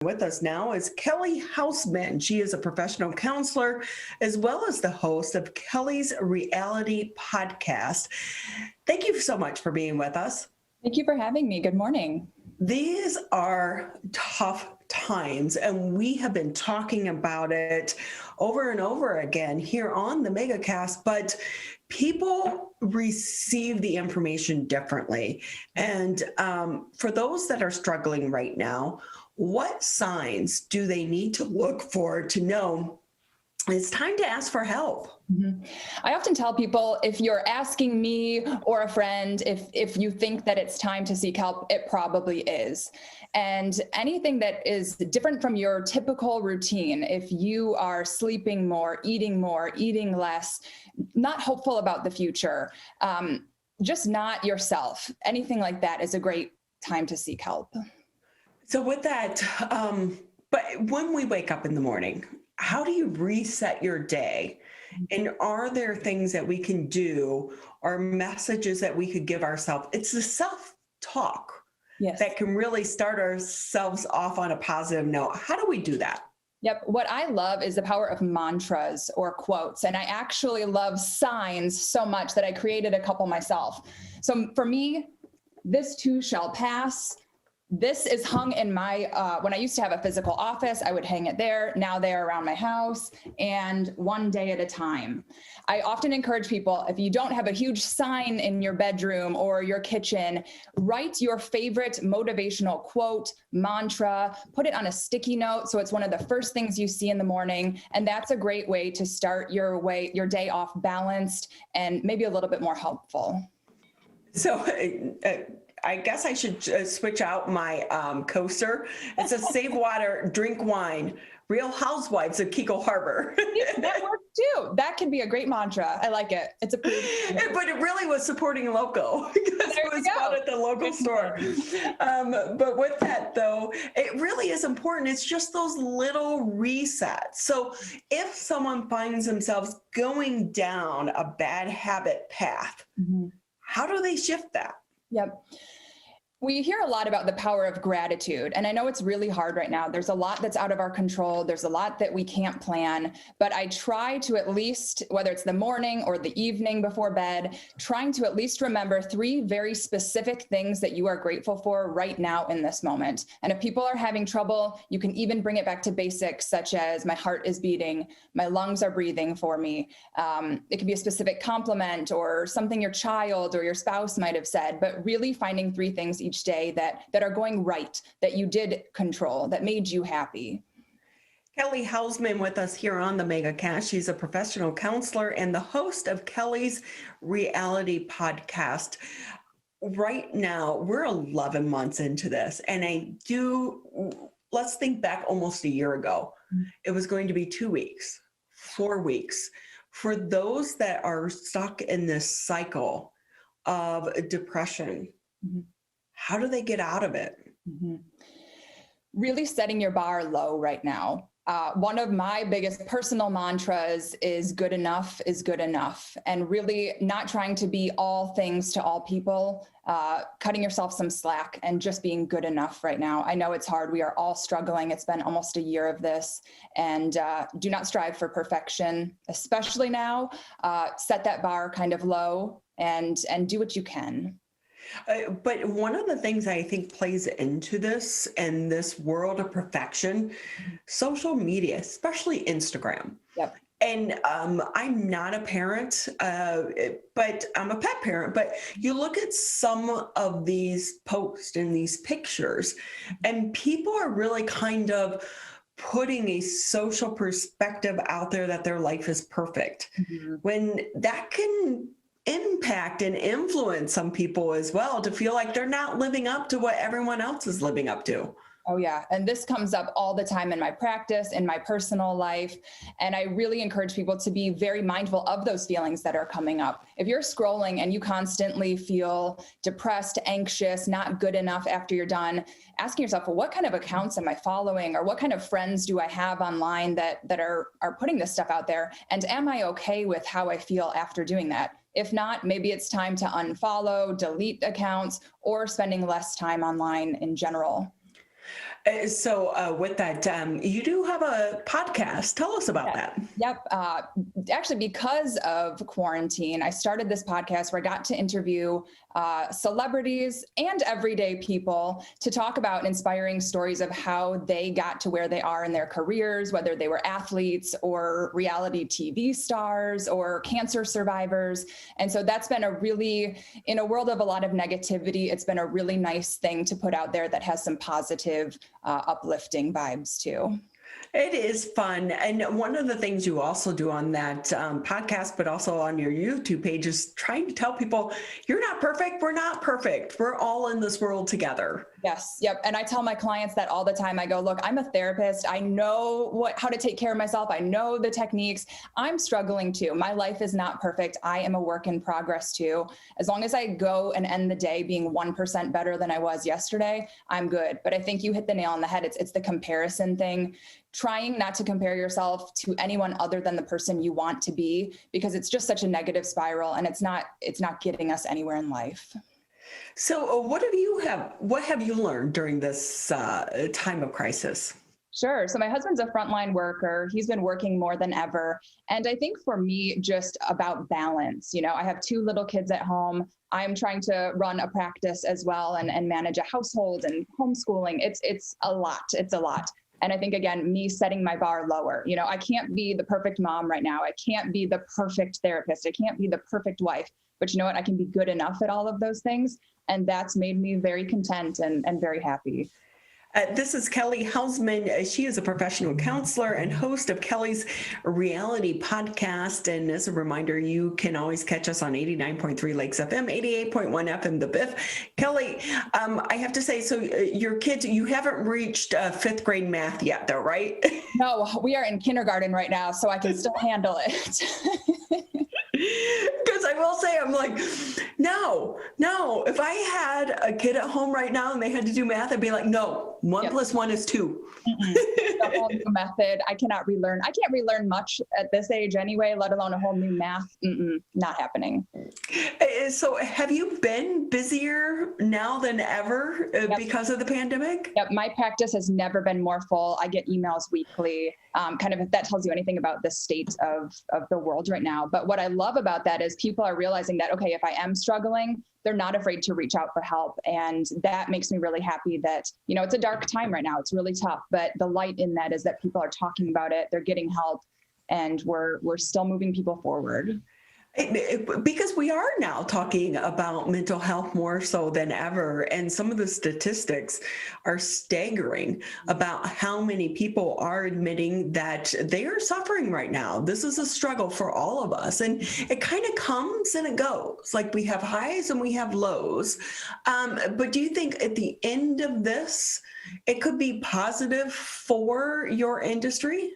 With us now is Kelly Houseman. She is a professional counselor as well as the host of Kelly's Reality Podcast. Thank you so much for being with us. Thank you for having me. Good morning. These are tough times, and we have been talking about it over and over again here on the MegaCast, but people receive the information differently. And for those that are struggling right now, what signs do they need to look for to know it's time to ask for help? Mm-hmm. I often tell people, if you're asking me or a friend, if you think that it's time to seek help, it probably is. And anything that is different from your typical routine, if you are sleeping more, eating less, not hopeful about the future, just not yourself, anything like that is a great time to seek help. So with that, but when we wake up in the morning, how do you reset your day? And are there things that we can do or messages that we could give ourselves? It's the self-talk that can really start ourselves off on a positive note. How do we do that? Yep. What I love is the power of mantras or quotes. And I actually love signs so much that I created a couple myself. So for me, this too shall pass. This is hung in my, when I used to have a physical office, I would hang it there. Now they're around my house, and one day at a time. I often encourage people, if you don't have a huge sign in your bedroom or your kitchen, write your favorite motivational quote, mantra, put it on a sticky note so it's one of the first things you see in the morning. And that's a great way to start your day off balanced and maybe a little bit more helpful. So I guess I should switch out my coaster. It says save water, drink wine, Real Housewives of Kiko Harbor. That works too. That could be a great mantra. I like it. It's approved. But it really was supporting local because it was bought at the local store. But with that though, it really is important. It's just those little resets. So if someone finds themselves going down a bad habit path, how do they shift that? Yep. We hear a lot about the power of gratitude, and I know it's really hard right now. There's a lot that's out of our control. There's a lot that we can't plan, but I try to at least, whether it's the morning or the evening before bed, trying to at least remember 3 very specific things that you are grateful for right now in this moment. And if people are having trouble, you can even bring it back to basics such as my heart is beating, my lungs are breathing for me. It could be a specific compliment or something your child or your spouse might have said, but really finding 3 things each day that are going right, that you did control, that made you happy. Kelly Houseman with us here on the MegaCast. She's a professional counselor and the host of Kelly's Reality Podcast. Right now, we're 11 months into this, and let's think back almost a year ago. It was going to be 2 weeks, 4 weeks. For those that are stuck in this cycle of depression, how do they get out of it? Really setting your bar low right now. One of my biggest personal mantras is good enough is good enough. And really not trying to be all things to all people, cutting yourself some slack and just being good enough right now. I know it's hard. We are all struggling. It's been almost a year of this, and do not strive for perfection, especially now. Set that bar kind of low and do what you can. But one of the things I think plays into this and this world of perfection, social media, especially Instagram. Yep. And I'm not a parent, but I'm a pet parent. But you look at some of these posts and these pictures, and people are really kind of putting a social perspective out there that their life is perfect, when that can impact and influence some people as well to feel like they're not living up to what everyone else is living up to. Oh yeah. And this comes up all the time in my practice, in my personal life. And I really encourage people to be very mindful of those feelings that are coming up. If you're scrolling and you constantly feel depressed, anxious, not good enough after you're done, asking yourself, well, what kind of accounts am I following? Or what kind of friends do I have online that are putting this stuff out there? And am I okay with how I feel after doing that? If not, maybe it's time to unfollow, delete accounts, or spending less time online in general. With that, you do have a podcast. Tell us about that. Yep. Actually, because of quarantine, I started this podcast where I got to interview celebrities and everyday people to talk about inspiring stories of how they got to where they are in their careers, whether they were athletes or reality TV stars or cancer survivors. And so that's been in a world of a lot of negativity, it's been a really nice thing to put out there that has some positive, uplifting vibes too. It is fun. And one of the things you also do on that podcast, but also on your YouTube page, is trying to tell people you're not perfect. We're not perfect. We're all in this world together. Yes. Yep. And I tell my clients that all the time. I go, look, I'm a therapist. I know how to take care of myself. I know the techniques. I'm struggling too. My life is not perfect. I am a work in progress too. As long as I go and end the day being 1% better than I was yesterday, I'm good. But I think you hit the nail on the head. It's the comparison thing. Trying not to compare yourself to anyone other than the person you want to be, because it's just such a negative spiral and it's not getting us anywhere in life. So what have you learned during this time of crisis? Sure. So my husband's a frontline worker. He's been working more than ever. And I think for me, just about balance, I have 2 little kids at home. I'm trying to run a practice as well and manage a household and homeschooling. It's a lot. It's a lot. And I think, again, me setting my bar lower, I can't be the perfect mom right now. I can't be the perfect therapist. I can't be the perfect wife, but you know what? I can be good enough at all of those things. And that's made me very content and very happy. This is Kelly Houseman. She is a professional counselor and host of Kelly's Reality Podcast. And as a reminder, you can always catch us on 89.3 Lakes FM, 88.1 FM, The Biff. Kelly, I have to say, so your kids, you haven't reached 5th grade math yet, though, right? No, we are in kindergarten right now, so I can still handle it. Because I will say, I'm like, no, if I had a kid at home right now and they had to do math, I'd be like, no, 1 + 1 is 2. A whole new method. I cannot relearn. I can't relearn much at this age anyway, let alone a whole new math. Not happening. So have you been busier now than ever because of the pandemic? Yep. My practice has never been more full. I get emails weekly. Kind of if that tells you anything about the state of the world right now. But what I love about that is people are realizing that, okay, if I am struggling, they're not afraid to reach out for help. And that makes me really happy that, it's a dark time right now. It's really tough, but the light in that is that people are talking about it. They're getting help and we're still moving people forward. Because we are now talking about mental health more so than ever. And some of the statistics are staggering about how many people are admitting that they are suffering right now. This is a struggle for all of us. And it kind of comes and it goes. Like we have highs and we have lows. But do you think at the end of this, it could be positive for your industry?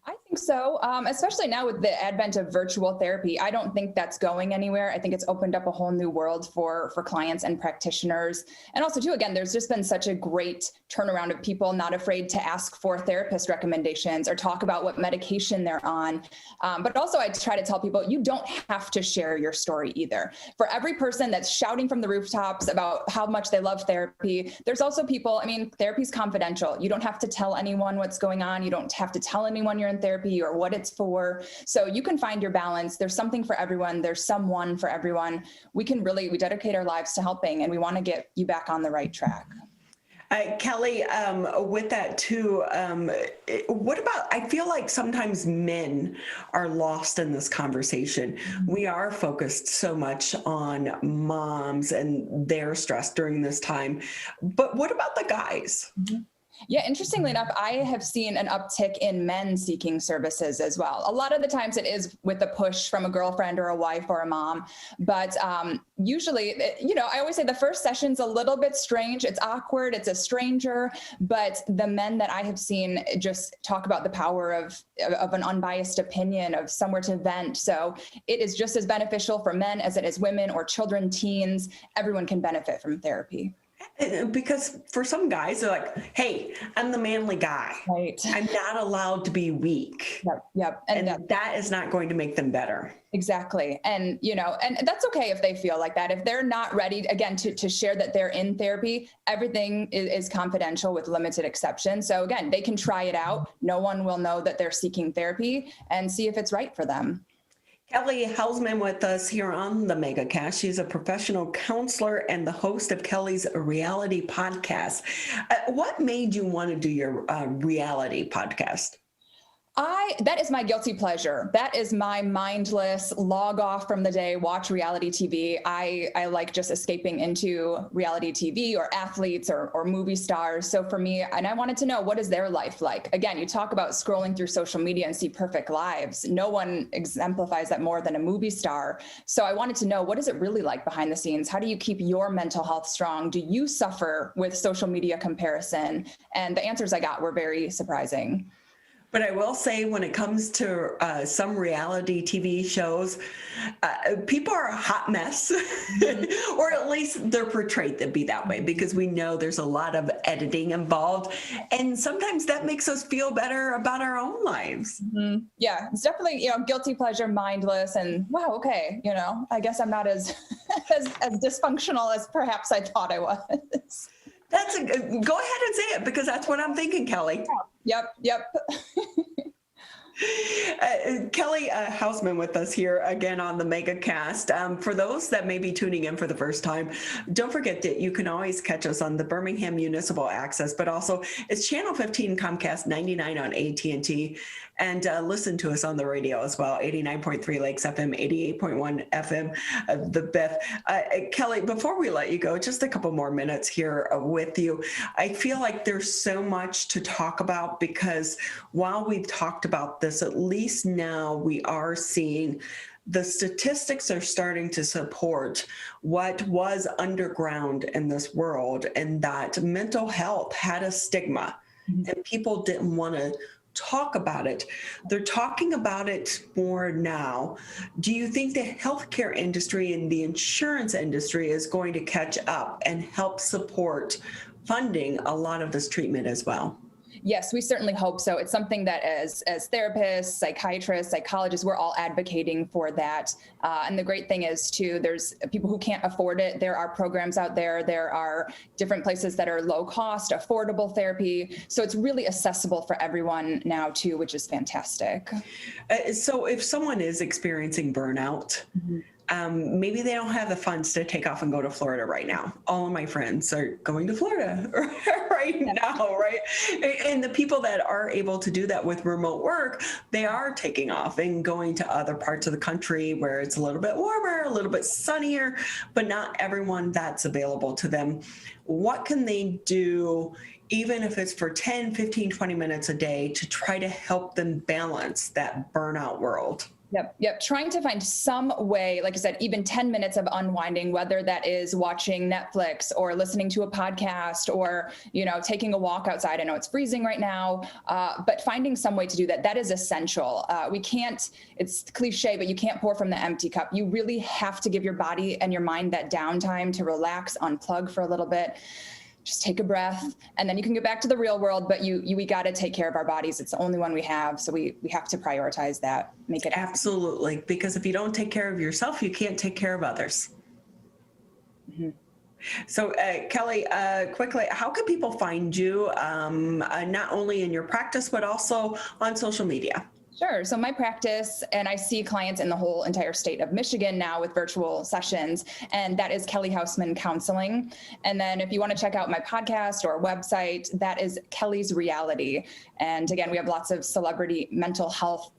I think so, especially now with the advent of virtual therapy. I don't think that's going anywhere. I think it's opened up a whole new world for clients and practitioners. And also, too, again, there's just been such a great turnaround of people not afraid to ask for therapist recommendations or talk about what medication they're on. But also, I try to tell people, you don't have to share your story either. For every person that's shouting from the rooftops about how much they love therapy, there's also people, therapy is confidential. You don't have to tell anyone what's going on. You don't have to tell anyone you're in therapy or what it's for. So you can find your balance. There's something for everyone. There's someone for everyone. We dedicate our lives to helping, and we want to get you back on the right track. Kelly, with that too, what about, I feel like sometimes men are lost in this conversation. Mm-hmm. We are focused so much on moms and their stress during this time, but what about the guys? Mm-hmm. Yeah, interestingly enough, I have seen an uptick in men seeking services as well. A lot of the times it is with a push from a girlfriend or a wife or a mom. But usually, I always say the first session's a little bit strange. It's awkward. It's a stranger. But the men that I have seen just talk about the power of an unbiased opinion, of somewhere to vent. So it is just as beneficial for men as it is women or children, teens. Everyone can benefit from therapy. Because for some guys, they're like, hey, I'm the manly guy. Right. I'm not allowed to be weak. Yep. Yep. And that is not going to make them better. Exactly. And, and that's okay if they feel like that. If they're not ready, again, to share that they're in therapy, everything is confidential with limited exception. So again, they can try it out. No one will know that they're seeking therapy, and see if it's right for them. Kelly Houseman with us here on the MegaCast. She's a professional counselor and the host of Kelly's reality podcast. What made you want to do your reality podcast? That is my guilty pleasure. That is my mindless log off from the day, watch reality TV. I like just escaping into reality TV or athletes or movie stars. So for me, and I wanted to know, what is their life like? Again, you talk about scrolling through social media and see perfect lives. No one exemplifies that more than a movie star. So I wanted to know, what is it really like behind the scenes? How do you keep your mental health strong? Do you suffer with social media comparison? And the answers I got were very surprising. But I will say, when it comes to some reality TV shows, people are a hot mess, or at least they're portrayed to be that way, because we know there's a lot of editing involved. And sometimes that makes us feel better about our own lives. Mm-hmm. Yeah, it's definitely, guilty pleasure, mindless, and wow, okay, I guess I'm not as as dysfunctional as perhaps I thought I was. Go ahead and say it, because that's what I'm thinking, Kelly. Yep. Kelly Houseman with us here again on the MegaCast. For those that may be tuning in for the first time, don't forget that you can always catch us on the Birmingham Municipal Access, but also it's Channel 15 Comcast 99 on AT&T, and listen to us on the radio as well, 89.3 Lakes FM, 88.1 FM, the Beth. Kelly, before we let you go, just a couple more minutes here with you. I feel like there's so much to talk about, because while we've talked about this, at least now we are seeing the statistics are starting to support what was underground in this world, and that mental health had a stigma, and people didn't want to talk about it. They're talking about it more now. Do you think the healthcare industry and the insurance industry is going to catch up and help support funding a lot of this treatment as well? Yes, we certainly hope so. It's something that as therapists, psychiatrists, psychologists, we're all advocating for that. And the great thing is, too, there's people who can't afford it. There are programs out there. There are different places that are low cost, affordable therapy. So it's really accessible for everyone now, too, which is fantastic. So if someone is experiencing burnout, maybe they don't have the funds to take off and go to Florida right now. All of my friends are going to Florida right now, right? And the people that are able to do that with remote work, they are taking off and going to other parts of the country where it's a little bit warmer, a little bit sunnier, but not everyone that's available to them. What can they do, even if it's for 10, 15, 20 minutes a day, to try to help them balance that burnout world? Yep. Trying to find some way, like I said, even 10 minutes of unwinding, whether that is watching Netflix or listening to a podcast or, taking a walk outside. I know it's freezing right now, but finding some way to do that, that is essential. We can't, it's cliche, but you can't pour from the empty cup. You really have to give your body and your mind that downtime to relax, unplug for a little bit. Just take a breath, and then you can get back to the real world, but we got to take care of our bodies. It's the only one we have. So we have to prioritize that, make it happen. Absolutely. Because if you don't take care of yourself, you can't take care of others. Mm-hmm. So Kelly, quickly, how can people find you, not only in your practice, but also on social media? Sure. So my practice, and I see clients in the whole entire state of Michigan now with virtual sessions, and that is Kelly Houseman Counseling. And then if you want to check out my podcast or website, that is Kelly's Reality. And again, we have lots of celebrity mental health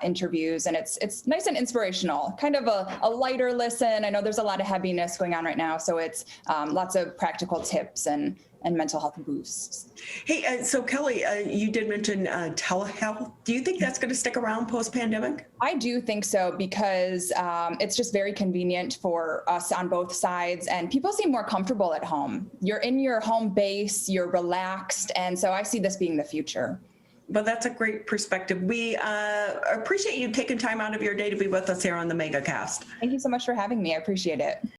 interviews, and it's nice and inspirational, kind of a lighter listen. I know there's a lot of heaviness going on right now, so it's lots of practical tips and mental health boosts. Hey, so Kelly, you did mention telehealth. Do you think that's going to stick around post-pandemic? I do think so, because it's just very convenient for us on both sides, and people seem more comfortable at home. You're in your home base, you're relaxed, and so I see this being the future. But that's a great perspective. We appreciate you taking time out of your day to be with us here on the MegaCast. Thank you so much for having me. I appreciate it.